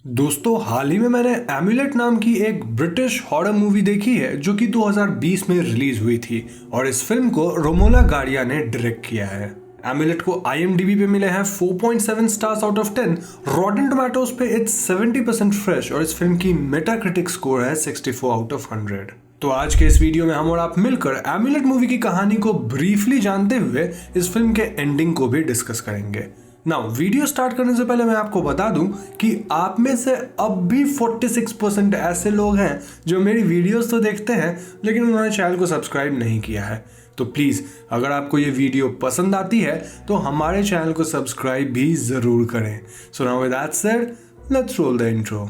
दोस्तों हाल ही में मैंने एम्यूलेट नाम की एक ब्रिटिश हॉरर मूवी देखी है जो कि 2020 में रिलीज हुई थी और इस फिल्म को रोमोला गार्डिया ने डायरेक्ट किया है। एम्यूलेट को IMDb पे मिले हैं 4.7 stars out of 10। Rotten tomatoes पे इट्स 70% फ्रेश और इस फिल्म की मेटाक्रिटिक स्कोर है 64 आउट ऑफ 100। तो आज के इस वीडियो में हम और आप मिलकर एम्यूलेट मूवी की कहानी को ब्रीफली जानते हुए इस फिल्म के एंडिंग को भी डिस्कस करेंगे। नाउ वीडियो स्टार्ट करने से पहले मैं आपको बता दूं कि आप में से अब भी 46% ऐसे लोग हैं जो मेरी वीडियोस तो देखते हैं लेकिन उन्होंने चैनल को सब्सक्राइब नहीं किया है। तो प्लीज़ अगर आपको ये वीडियो पसंद आती है तो हमारे चैनल को सब्सक्राइब भी ज़रूर करें। So now with that said, let's roll the intro.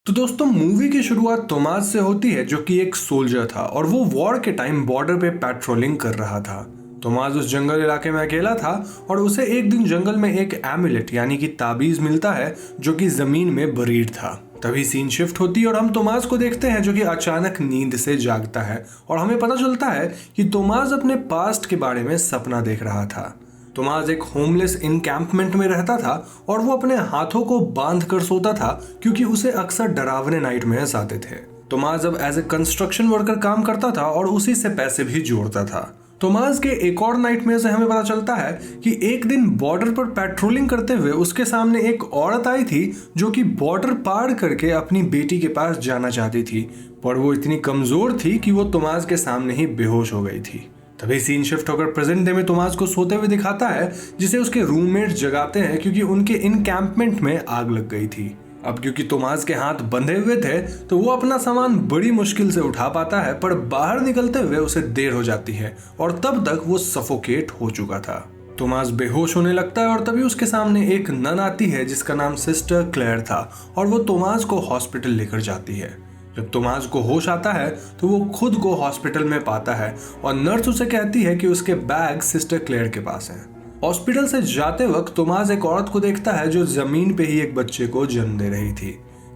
तो दोस्तों मूवी की शुरुआत तोमास से होती है जो कि एक सोल्जर था और वो वॉर के टाइम बॉर्डर पे पेट्रोलिंग कर रहा था। तोमास उस जंगल इलाके में अकेला था और उसे एक दिन जंगल में एक एम्यूलेट यानी कि ताबीज मिलता है जो कि जमीन में बरीड था। तभी सीन शिफ्ट होती है और हम तोमास को देखते हैं जो कि अचानक नींद से जागता है और हमें पता चलता है कि तोमास अपने पास्ट के बारे में सपना देख रहा था। तोमास एक होमलेस इनकैंपमेंट में रहता था और वो अपने हाथों को बांध कर सोता था क्योंकि उसे अक्सर डरावने नाइटमेयर्स आते थे। तोमास अब एज ए कंस्ट्रक्शन वर्कर काम करता था और उसी से पैसे भी जोड़ता था। तोमास के एक और नाइटमेयर से हमें पता चलता है कि एक दिन बॉर्डर पर पेट्रोलिंग करते हुए उसके सामने एक औरत आई थी जो कि बॉर्डर पार करके अपनी बेटी के पास जाना चाहती थी, पर वो इतनी कमजोर थी कि वो तोमास के सामने ही बेहोश हो गई थी। तभी सीन शिफ्ट होकर प्रेजेंट डे में तोमास को सोते हुए दिखाता है जिसे उसके रूममेट जगाते हैं क्योंकि उनके इनकैंपमेंट में आग लग गई थी। अब क्योंकि तोमास के हाथ बंधे हुए थे तो वो अपना सामान बड़ी मुश्किल से उठा पाता है, पर बाहर निकलते हुए उसे देर हो जाती है और तब तक वो सफोकेट हो चुका था। तोमास बेहोश होने लगता है और तभी उसके सामने एक नन आती है जिसका नाम सिस्टर क्लेयर था और वो तोमास को हॉस्पिटल लेकर जाती है। जब तोमास को होश आता है तो वो खुद को हॉस्पिटल में पाता है और नर्स उसे कहती है कि उसके बैग सिस्टर क्लेयर के पास हैं। हॉस्पिटल से जाते वक्त तोमास एक औरत को देखता है जो जमीन पे ही एक बच्चे को जन्म दे रही थी।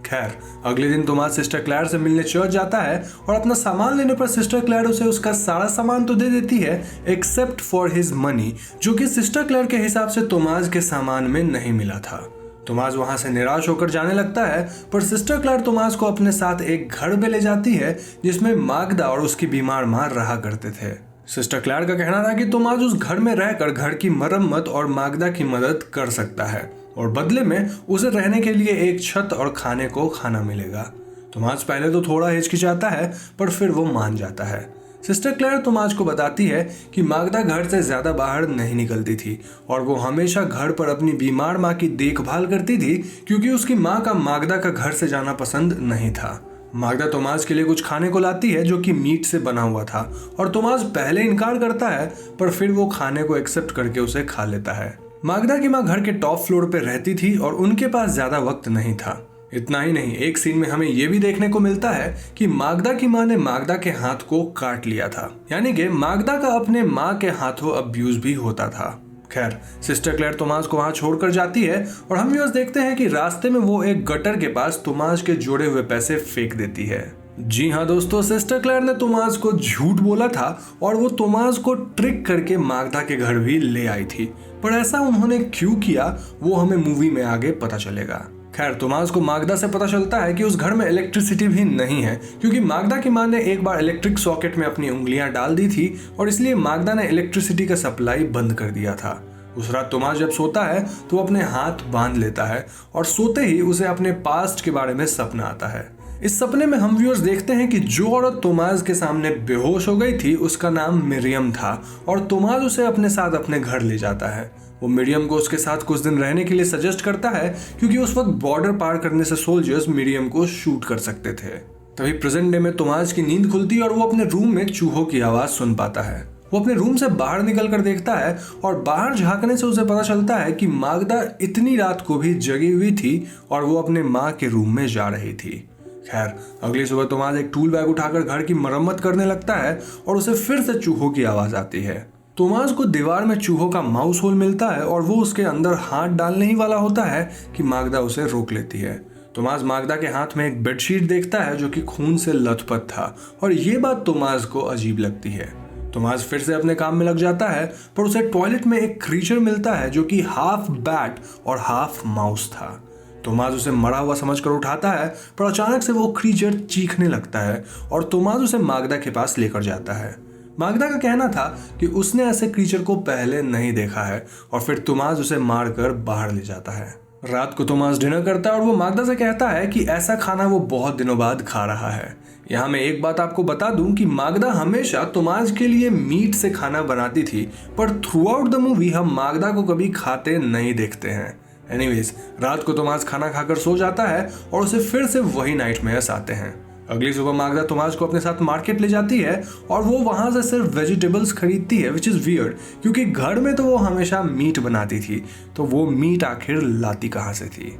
खैर अगले दिन तोमास सिस्टर क्लेयर से मिलने चर्च जाता है और अपना सामान लेने पर सिस्टर क्लेयर उसे उसका सारा सामान तो दे देती है एक्सेप्ट फॉर हिज मनी, जो कि सिस्टर क्लेयर के हिसाब से तोमास के सामान में नहीं मिला था। तोमास वहां से निराश होकर जाने लगता है, पर सिस्टर क्लेयर तोमास को अपने साथ एक घर में ले जाती है जिसमें मागदा और उसकी बीमार मां रहा करते थे। सिस्टर क्लेयर का कहना था कि तोमास उस घर में रहकर घर की मरम्मत और मागदा की मदद कर सकता है और बदले में उसे रहने के लिए एक छत और खाने को खाना मिलेगा। तोमास पहले तो थोड़ा हिचकिचाता है पर फिर वो मान जाता है। सिस्टर क्लेयर तोमास को बताती है कि मागदा घर से ज़्यादा बाहर नहीं निकलती थी और वो हमेशा घर पर अपनी बीमार माँ की देखभाल करती थी क्योंकि उसकी माँ का मागदा का घर से जाना पसंद नहीं था। मागदा तोमास के लिए कुछ खाने को लाती है जो कि मीट से बना हुआ था और तोमास पहले इनकार करता है पर फिर वो खाने को एक्सेप्ट करके उसे खा लेता है। मागदा की माँ घर के टॉप फ्लोर पर रहती थी और उनके पास ज़्यादा वक्त नहीं था। इतना ही नहीं, एक सीन में हमें यह भी देखने को मिलता है कि मागदा की मां ने मागदा के हाथ को काट लिया था, यानी कि मागदा का अपने मां के हाथों अब्यूज भी होता था। खैर सिस्टर क्लेयर तोमास को वहां छोड़कर जाती है और हम व्यूअर्स देखते हैं कि रास्ते में वो एक गटर के पास तोमास के जोड़े हुए पैसे फेंक देती है। जी हाँ दोस्तों, सिस्टर क्लेयर ने तोमास को झूठ बोला था और वो तोमास को ट्रिक करके मागदा के घर भी ले आई थी, पर ऐसा उन्होंने क्यों किया वो हमें मूवी में आगे पता चलेगा। खैर तोमास को मागदा से पता चलता है कि उस घर में इलेक्ट्रिसिटी भी नहीं है क्योंकि मागदा की मां ने एक बार इलेक्ट्रिक सॉकेट में अपनी उंगलियां डाल दी थी और इसलिए मागदा ने इलेक्ट्रिसिटी का सप्लाई बंद कर दिया था। उस रात तोमास जब सोता है तो वो अपने हाथ बांध लेता है और सोते ही उसे अपने पास्ट के बारे में सपना आता है। इस सपने में हम व्यूअर्स देखते हैं कि जो औरत तोमास के सामने बेहोश हो गई थी उसका नाम मिरियम था और तोमास उसे अपने साथ अपने घर ले जाता है। वो मिरियम को उसके साथ कुछ दिन रहने के लिए सजेस्ट करता है क्योंकि उस वक्त बॉर्डर पार करने से सोल्जर्स मिरियम को शूट कर सकते थे। तभी प्रेजेंट डे में तोमास की नींद खुलती है और वो अपने रूम में चूहों की आवाज सुन पाता है। वो अपने रूम से बाहर निकल कर देखता है और बाहर झांकने से उसे पता चलता है कि मागदा इतनी रात को भी जगी हुई थी और वो अपने माँ के रूम में जा रही थी। खैर अगली सुबह तोमास एक टूल बैग उठाकर घर की मरम्मत करने लगता है और उसे फिर से चूहों की आवाज आती है। तोमास को दीवार में चूहों का माउस होल मिलता है और वो उसके अंदर हाथ डालने ही वाला होता है कि मागदा उसे रोक लेती है। तोमास मागदा के हाथ में एक बेडशीट देखता है जो कि खून से लथपथ था और ये बात तोमास को अजीब लगती है। तोमास फिर से अपने काम में लग जाता है पर उसे टॉयलेट में एक क्रीचर मिलता है जो कि हाफ बैट और हाफ माउस था। तोमास उसे मरा हुआ समझकर उठाता है पर अचानक से वो क्रीचर चीखने लगता है और तोमास उसे मागदा के पास लेकर जाता है। मागदा का कहना था कि उसने ऐसे क्रीचर को पहले नहीं देखा है और फिर तोमास उसे मारकर बाहर ले जाता है। रात को तोमास डिनर करता है और वो मागदा से कहता है कि ऐसा खाना वो बहुत दिनों बाद खा रहा है। यहाँ मैं एक बात आपको बता दूं कि मागदा हमेशा तोमास के लिए मीट से खाना बनाती थी पर थ्रू आउट द मूवी हम मागदा को कभी खाते नहीं देखते हैं। एनीवेज, रात को तोमास खाना खाकर सो जाता है और उसे फिर से वही नाइटमेयर्स आते हैं। अगली सुबह मागदा तोमास को अपने साथ मार्केट ले जाती है और वो वहां से सिर्फ वेजिटेबल्स खरीदती है, विच इज वियर्ड क्योंकि घर में तो वो हमेशा मीट बनाती थी, तो वो मीट आखिर लाती कहां से थी?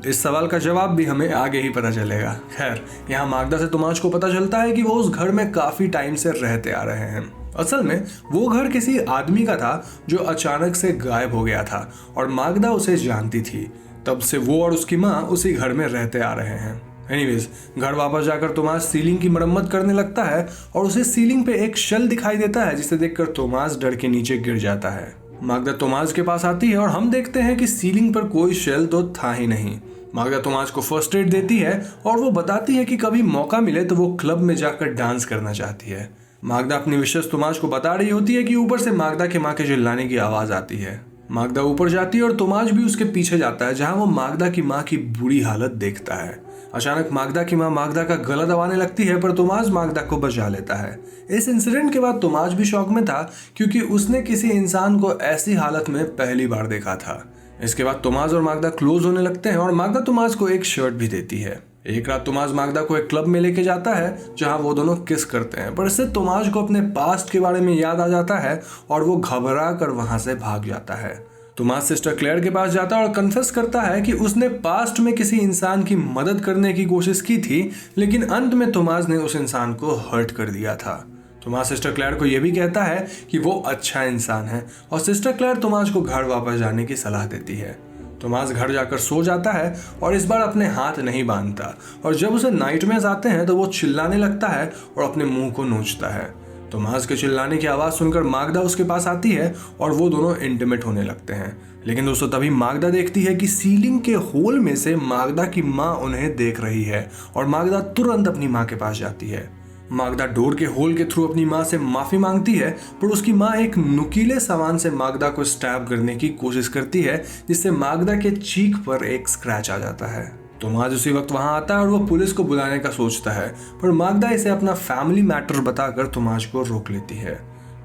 इस सवाल का जवाब भी हमें आगे ही पता चलेगा। खैर, यहाँ मागदा से तोमास को पता चलता है कि वो उस घर में काफी टाइम से रहते आ रहे हैं। असल में वो घर किसी आदमी का था जो अचानक से गायब हो गया था और मागदा उसे जानती थी। तब से वो और उसकी माँ उसी घर में रहते आ रहे हैं। एनीवेज, घर वापस जाकर तोमास सीलिंग की मरम्मत करने लगता है और उसे सीलिंग पे एक शेल दिखाई देता है जिसे देखकर तोमास डर के नीचे गिर जाता है। मागदा तोमास के पास आती है और हम देखते हैं कि सीलिंग पर कोई शेल तो था ही नहीं। मागदा तोमास को फर्स्ट एड देती है और वो बताती है कि कभी मौका मिले तो वो क्लब में जाकर डांस करना चाहती है। मागदा अपनी विशेष तोमास को बता रही होती है कि ऊपर से मागदा के माँ के चिल्लाने की आवाज आती है। मागदा ऊपर जाती है और तोमास भी उसके पीछे जाता है जहां वो मागदा की माँ की बुरी हालत देखता है। अचानक मागदा की माँ मागदा का गला दबाने लगती है पर तोमास मागदा को बचा लेता है। इस इंसिडेंट के बाद तोमास भी शॉक में था क्योंकि उसने किसी इंसान को ऐसी हालत में पहली बार देखा था। इसके बाद तोमास और मागदा क्लोज होने लगते हैं और मागदा तोमास को एक शर्ट भी देती है। एक रात तोमास मागदा को एक क्लब में लेके जाता है जहां वो दोनों किस करते हैं, पर इससे तोमास को अपने पास्ट के बारे में याद आ जाता है और वो घबरा कर वहां से भाग जाता है। तोमास सिस्टर क्लेयर के पास जाता है और कन्फेस करता है कि उसने पास्ट में किसी इंसान की मदद करने की कोशिश की थी, लेकिन अंत में तोमास ने उस इंसान को हर्ट कर दिया था। तोमास सिस्टर क्लेयर को यह भी कहता है कि वो अच्छा इंसान है और सिस्टर क्लेयर तोमास को घर वापस जाने की सलाह देती है। तोमास घर जाकर सो जाता है और इस बार अपने हाथ नहीं बांधता और जब उसे नाइटमेयर्स आते हैं तो वो चिल्लाने लगता है और अपने मुंह को नोचता है। तोमास के चिल्लाने की आवाज़ सुनकर मागदा उसके पास आती है और वो दोनों इंटीमेट होने लगते हैं। लेकिन दोस्तों, तभी मागदा देखती है कि सीलिंग के होल में से मागदा की माँ उन्हें देख रही है और मागदा तुरंत अपनी माँ के पास जाती है। मागदा डोर के होल के थ्रू अपनी माँ से माफ़ी मांगती है पर उसकी माँ एक नुकीले सामान से मागदा को स्टैब करने की कोशिश करती है जिससे मागदा के चीक पर एक स्क्रैच आ जाता है। तोमास उसी वक्त वहां आता है और वो पुलिस को बुलाने का सोचता है पर मागदा इसे अपना फैमिली मैटर बताकर तोमास को रोक लेती है।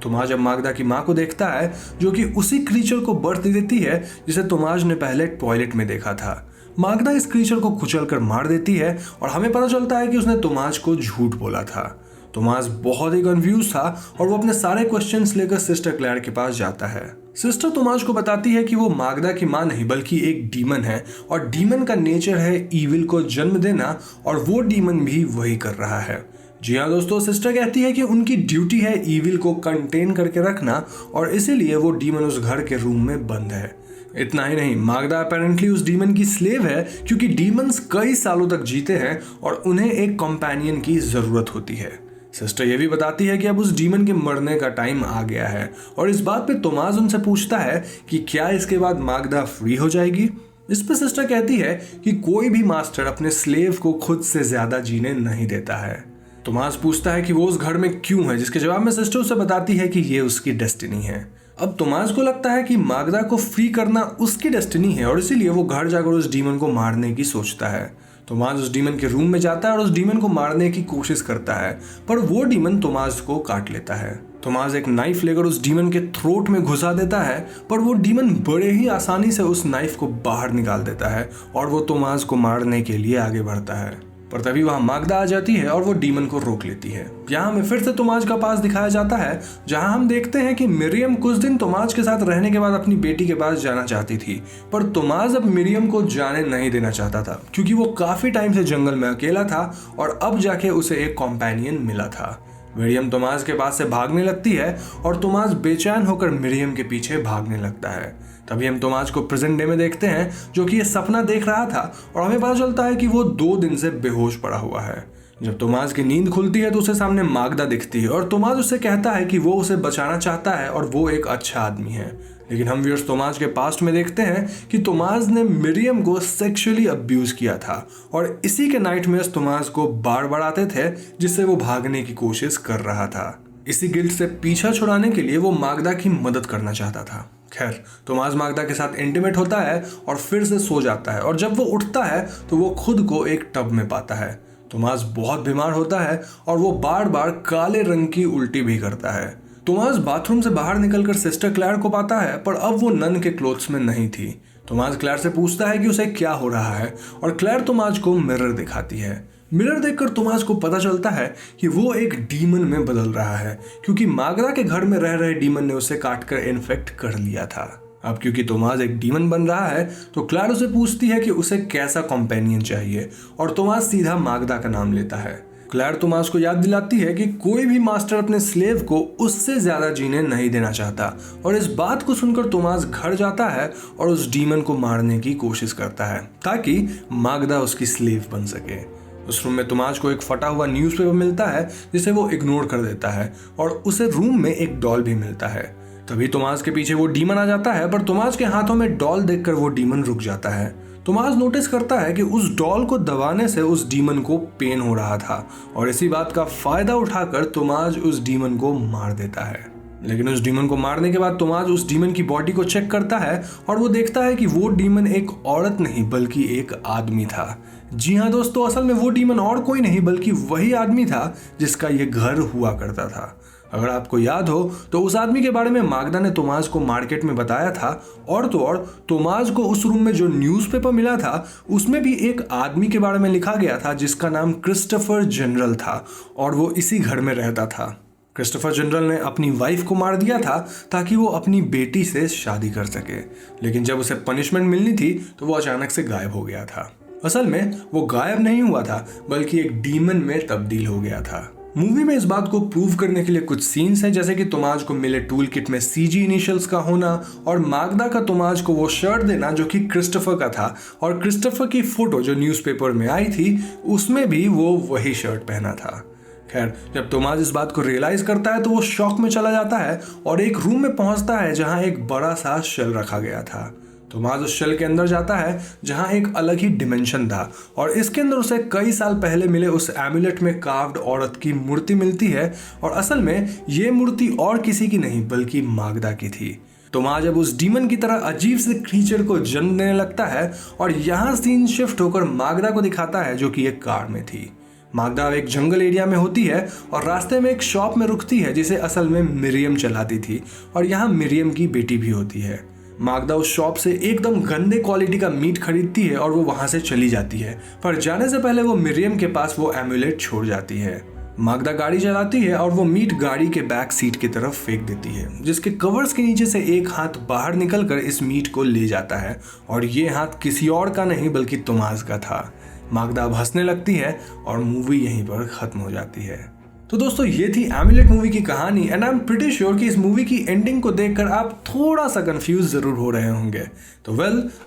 तोमास जब मागदा की माँ को देखता है जो कि उसी क्रीचर को बर्थ देती है जिसे तोमास ने पहले टॉयलेट में देखा था, मागदा इस क्रीचर को कुचलकर मार देती है और हमें पता चलता है कि उसने तोमास को झूठ बोला था। तोमास बहुत ही कंफ्यूज था और वो अपने सारे क्वेश्चंस लेकर सिस्टर क्लेयर के पास जाता है। सिस्टर तोमास को बताती है कि वो मागदा की माँ नहीं बल्कि एक डीमन है और डीमन का नेचर है ईविल को जन्म देना और वो डीमन भी वही कर रहा है। जी हाँ दोस्तों, सिस्टर कहती है कि उनकी ड्यूटी है ईविल को कंटेन करके रखना और इसीलिए वो डीमन उस घर के रूम में बंद है। इतना ही नहीं, मागदा अपेरेंटली उस डीमन की स्लेव है क्योंकि डीमंस कई सालों तक जीते हैं और उन्हें एक कंपेनियन की जरूरत होती है। सिस्टर ये भी बताती है कि अब उस डीमन के मरने का टाइम आ गया है और इस बात पे तोमास उनसे पूछता है कि क्या इसके बाद मागदा फ्री हो जाएगी। इस पे सिस्टर कहती है कि कोई भी मास्टर अपने स्लेव को खुद से ज्यादा जीने नहीं देता है। तोमास पूछता है कि वो उस घर में क्यों है, जिसके जवाब में सिस्टर उसे बताती है कि ये उसकी डेस्टिनी है। अब तोमास को लगता है कि मागदा को फ्री करना उसकी डेस्टिनी है और इसीलिए वो घर जाकर उस डीमन को मारने की सोचता है। तोमास उस डीमन के रूम में जाता है और उस डीमन को मारने की कोशिश करता है पर वो डीमन तोमास को काट लेता है। तोमास एक नाइफ लेकर उस डीमन के थ्रोट में घुसा देता है पर वो डीमन बड़े ही आसानी से उस नाइफ को बाहर निकाल देता है और वो तोमास को मारने के लिए आगे बढ़ता है। पर तभी वहां मागदा आ जाती है और वो डीमन को रोक लेती है। यहाँ हमें फिर से तोमास का पास दिखाया जाता है जहां हम देखते हैं कि मिरियम कुछ दिन तोमास के साथ रहने के बाद अपनी बेटी के पास जाना चाहती थी पर तोमास अब मिरियम को जाने नहीं देना चाहता था क्योंकि वो काफी टाइम से जंगल में अकेला था और अब जाके उसे एक कॉम्पेनियन मिला था। मिरियम तोमास के पास से भागने लगती है और तोमास बेचैन होकर मिरियम के पीछे भागने लगता है। तभी हम तोमास को प्रेजेंट डे में देखते हैं, जो कि ये सपना देख रहा था और हमें पता चलता है कि वो 2 दिन से बेहोश पड़ा हुआ है। जब तोमास की नींद खुलती है तो उसे सामने मागदा दिखती है और तोमास उसे कहता है कि वो उसे बचाना चाहता है और वो एक अच्छा आदमी है। लेकिन हम व्यूअर्स तोमास के पास्ट में देखते हैं कि तोमास ने मिरियम को सेक्सुअली अब्यूज किया था और इसी के नाइटमेयर्स तोमास को बार बार आते थे, जिससे वो भागने की कोशिश कर रहा था। इसी गिल्ट से पीछा छुड़ाने के लिए वो मागदा की मदद करना चाहता था। खैर, तोमास मागदा के साथ इंटीमेट होता है और फिर से सो जाता है और जब वो उठता है तो वो खुद को एक टब में पाता है। तोमास बहुत बीमार होता है और वो बार बार काले रंग की उल्टी भी करता है। तोमास बाथरूम से बाहर निकलकर सिस्टर क्लेयर को पाता है, पर अब वो नन के क्लोथ्स में नहीं थी। तोमास क्लेयर से पूछता है कि उसे क्या हो रहा है और क्लेयर तोमास को मिरर दिखाती है। मिरर देखकर तोमास को पता चलता है कि वो एक डीमन में बदल रहा है, क्योंकि मागदा के घर में रह रहे डीमन ने उसे काटकर इन्फेक्ट कर लिया था। अब क्योंकि तोमास एक डीमन बन रहा है तो क्लेयर उसे पूछती है कि उसे कैसा कंपेनियन चाहिए और तोमास सीधा मागदा का नाम लेता है। क्लेयर तोमास को याद दिलाती है कि कोई भी मास्टर अपने स्लेव को उससे ज्यादा जीने नहीं देना चाहता और इस बात को सुनकर तोमास घर जाता है और उस डीमन को मारने की कोशिश करता है ताकि मागदा उसकी स्लेव बन सके। उस रूम में तोमास को एक फटा हुआ न्यूज़पेपर मिलता है जिसे वो इग्नोर कर देता है और उसे रूम में एक डॉल भी मिलता है। तभी तोमास के पीछे वो डीमन आ जाता है, पर तोमास के हाथों में डॉल देखकर वो डीमन रुक जाता है। तोमास नोटिस करता है कि उस डॉल को दबाने से उस डीमन को पेन हो रहा था और इसी बात का फायदा उठाकर तोमास उस डीमन को मार देता है। लेकिन उस डीमन को मारने के बाद तोमास उस डीमन की बॉडी को चेक करता है और वो देखता है कि वो डीमन एक औरत नहीं बल्कि एक आदमी था। जी हाँ दोस्तों, असल में वो डीमन और कोई नहीं बल्कि वही आदमी था जिसका ये घर हुआ करता था। अगर आपको याद हो तो उस आदमी के बारे में मागदा ने तोमास को मार्केट में बताया था और तो और तोमास को उस रूम में जो न्यूज़पेपर मिला था उसमें भी एक आदमी के बारे में लिखा गया था जिसका नाम क्रिस्टोफर जनरल था और वो इसी घर में रहता था। क्रिस्टोफर जनरल ने अपनी वाइफ को मार दिया था ताकि वो अपनी बेटी से शादी कर सके, लेकिन जब उसे पनिशमेंट मिलनी थी तो वो अचानक से गायब हो गया था। असल में वो गायब नहीं हुआ था बल्कि एक डीमन में तब्दील हो गया था। मूवी में इस बात को प्रूव करने के लिए कुछ सीन्स हैं, जैसे कि तोमास को मिले टूल किट में सीजी इनिशियल्स का होना और मागदा का तोमास को वो शर्ट देना जो कि क्रिस्टोफर का था और क्रिस्टोफर की फोटो जो न्यूज़पेपर में आई थी उसमें भी वो वही शर्ट पहना था। खैर, जब तोमास इस बात को रियलाइज करता है तो वो शॉक में चला जाता है और एक रूम में पहुंचता है जहां एक बड़ा सा शेल रखा गया था। तोमास उस शेल के अंदर जाता है जहां एक अलग ही डिमेंशन था और इसके अंदर उसे कई साल पहले मिले उस एमुलेट में कार्व्ड औरत की मूर्ति मिलती है और असल में ये मूर्ति और किसी की नहीं बल्कि मागदा की थी। तोमास जब उस डीमन की तरह अजीब से क्रीचर को जन्म देने लगता है और यहाँ सीन शिफ्ट होकर मागदा को दिखाता है जो कि एक कार में थी। मागदा एक जंगल एरिया में होती है और रास्ते में एक शॉप में रुकती है जिसे असल में मिरियम चलाती थी और यहाँ मिरियम की बेटी भी होती है। मागदा उस शॉप से एकदम गंदे क्वालिटी का मीट खरीदती है और वो वहां से चली जाती है, पर जाने से पहले वो मिरियम के पास वो एमुलेट छोड़ जाती है। मागदा गाड़ी चलाती है और वो मीट गाड़ी के बैक सीट की तरफ फेंक देती है, जिसके कवर्स के नीचे से एक हाथ बाहर निकलकर इस मीट को ले जाता है और ये हाथ किसी और का नहीं बल्कि तोमास का था। मागदा अब हंसने लगती है और मूवी यहीं पर खत्म हो जाती है। तो दोस्तों, ये थी एमुलेट मूवी की कहानी and I am pretty sure कि इस मूवी की एंडिंग को देखकर आप थोड़ा सा कंफ्यूज जरूर हो रहे होंगे। तो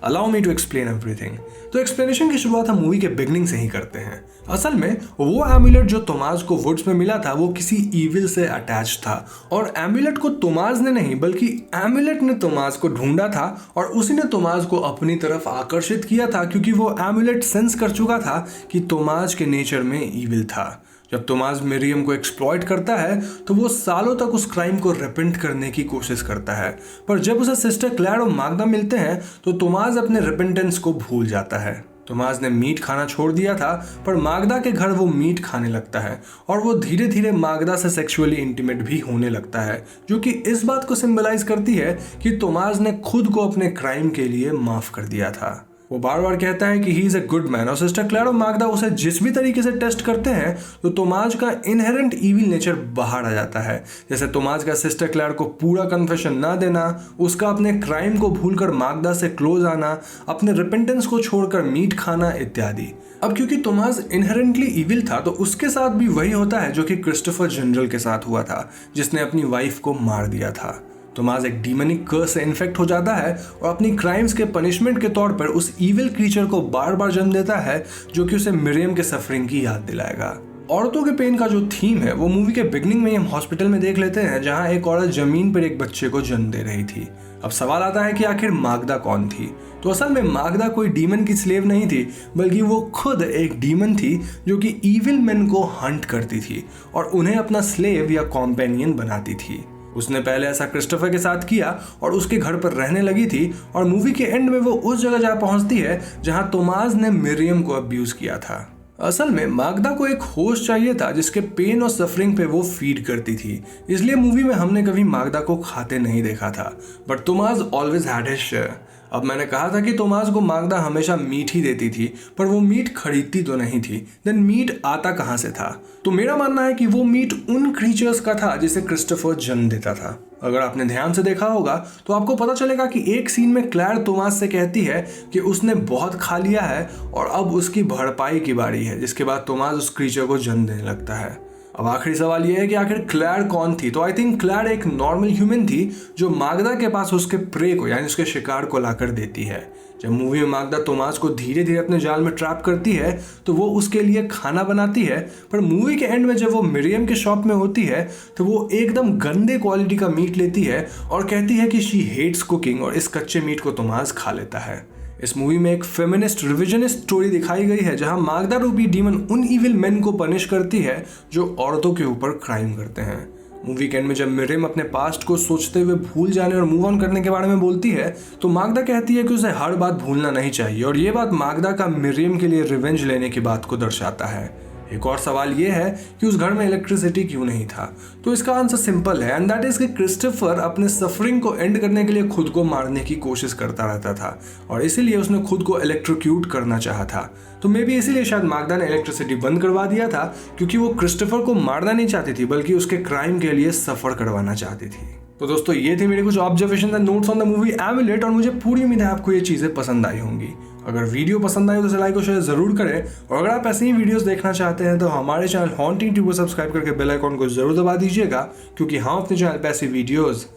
allow me to explain everything. तो एक्सप्लेनेशन की शुरुआत हम मूवी के बिगनिंग से ही करते हैं। असल में वो एमुलेट जो तोमास को वुड्स में मिला था वो किसी ईविल से अटैच था और एमुलेट को तोमास ने नहीं बल्कि एमुलेट ने तोमास को ढूंढा था और उसी ने तोमास को अपनी तरफ आकर्षित किया था, क्योंकि वो एमुलेट सेंस कर चुका था कि तोमास के नेचर में ईविल था। जब तोमास मिरियम को एक्सप्लॉइट करता है तो वो सालों तक उस क्राइम को रिपेंट करने की कोशिश करता है, पर जब उसे सिस्टर क्लेयर और मागदा मिलते हैं तो तोमास अपने रिपेंटेंस को भूल जाता है। तोमास ने मीट खाना छोड़ दिया था, पर मागदा के घर वो मीट खाने लगता है और वो धीरे धीरे मागदा से सेक्सुअली इंटीमेट भी होने लगता है, जो कि इस बात को सिंबलाइज करती है कि तोमास ने खुद को अपने क्राइम के लिए माफ कर दिया था। वो बार बार कहता है कि he is a good man, और सिस्टर क्लेयर और मागदा उसे जिस भी तरीके से टेस्ट करते हैं तो तोमाज का इनहेरेंट इविल नेचर बाहर आ जाता है। जैसे तोमाज का सिस्टर क्लेयर को पूरा कन्फेशन ना देना, उसका अपने क्राइम को भूलकर मागदा से क्लोज आना, अपने रिपेंटेंस को छोड़कर मीट खाना इत्यादि। अब क्योंकि तोमाज इनहेरेंटली इविल था तो उसके साथ भी वही होता है जो कि क्रिस्टोफर जनरल के साथ हुआ था, जिसने अपनी वाइफ को मार दिया था। तोमाज एक डीमनिक कर्स से इन्फेक्ट हो जाता है और अपनी क्राइम्स के पनिशमेंट के तौर पर उस इविल क्रीचर को बार बार जन्म देता है जो कि उसे मिरियम के सफरिंग की याद दिलाएगा। औरतों के पेन का जो थीम है वो मूवी के बिगनिंग में हम हॉस्पिटल में देख लेते हैं, जहां एक औरत जमीन पर एक बच्चे को जन्म दे रही थी। अब सवाल आता है कि आखिर मागदा कौन थी? तो असल में मागदा कोई डीमन की स्लेव नहीं थी, बल्कि वो खुद एक डीमन थी जो कि इविल मेन को हंट करती थी और उन्हें अपना स्लेव या कॉम्पेनियन बनाती थी। उसने पहले ऐसा क्रिस्टोफर के साथ किया और उसके घर पर रहने लगी थी, और मूवी के एंड में वो उस जगह जा पहुंचती है जहां तोमाज ने मिरियम को अब्यूज किया था। असल में मागदा को एक होस्ट चाहिए था जिसके पेन और सफरिंग पे वो फीड करती थी, इसलिए मूवी में हमने कभी मागदा को खाते नहीं देखा था, but Thomas always had his share. अब मैंने कहा था कि तोमाज को मागदा हमेशा मीट ही देती थी, पर वो मीट खरीदती तो नहीं थी। देन मीट आता कहाँ से था? तो मेरा मानना है कि वो मीट उन क्रीचर्स का था जिसे क्रिस्टोफर जन्म देता था। अगर आपने ध्यान से देखा होगा तो आपको पता चलेगा कि एक सीन में क्लेयर तोमाज से कहती है कि उसने बहुत खा लिया है और अब उसकी भरपाई की बारी है, जिसके बाद तोमाज उस क्रीचर को जन्म देने लगता है। अब आखिरी सवाल यह है कि आखिर क्लेयर कौन थी? तो आई थिंक क्लेयर एक नॉर्मल ह्यूमन थी जो मागदा के पास उसके प्रे को यानी उसके शिकार को लाकर देती है। जब मूवी में मागदा तोमाज को धीरे धीरे अपने जाल में ट्रैप करती है तो वो उसके लिए खाना बनाती है, पर मूवी के एंड में जब वो मिरियम के शॉप में होती है तो वो एकदम गंदे क्वालिटी का मीट लेती है और कहती है कि शी हेट्स कुकिंग, और इस कच्चे मीट को तोमाज खा लेता है। इस मूवी में एक फेमिनिस्ट रिविजनिस्ट स्टोरी दिखाई गई है जहां मागदा रूपी डीमन उन इविल मेन को पनिश करती है जो औरतों के ऊपर क्राइम करते हैं। मूवी के एंड में जब मिरियम अपने पास्ट को सोचते हुए भूल जाने और मूव ऑन करने के बारे में बोलती है तो मागदा कहती है कि उसे हर बात भूलना नहीं चाहिए, और ये बात मागदा का मिरियम के लिए रिवेंज लेने की बात को दर्शाता है। एक और सवाल ये है कि उस घर में इलेक्ट्रिसिटी क्यों नहीं था? तो इसका आंसर सिंपल है, एंड दैट इज कि क्रिस्टोफर अपने सफरिंग को एंड करने के लिए खुद को मारने की कोशिश करता रहता था और इसीलिए उसने खुद को इलेक्ट्रोक्यूट करना चाहा था। तो मे भी इसीलिए शायद मागदा ने इलेक्ट्रिसिटी बंद करवा दिया था, क्योंकि वो क्रिस्टोफर को मारना नहीं चाहती थी बल्कि उसके क्राइम के लिए सफर करवाना चाहती थी। तो दोस्तों ये थी मेरी कुछ observation and notes on the movie Emulate, और मुझे पूरी उम्मीद है आपको ये चीज़ें पसंद आई होंगी। अगर वीडियो पसंद आई तो इसे लाइक और शेयर जरूर करें, और अगर आप ऐसे ही वीडियोस देखना चाहते हैं तो हमारे चैनल हॉन्टिंग ट्यूब को सब्सक्राइब करके बेल आइकॉन को जरूर दबा दीजिएगा, क्योंकि हम अपने चैनल पे ऐसी वीडियोस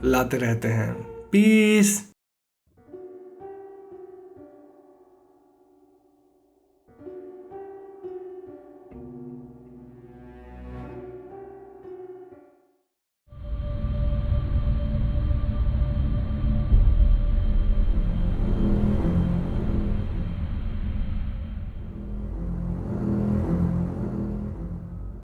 लाते रहते हैं। पीस।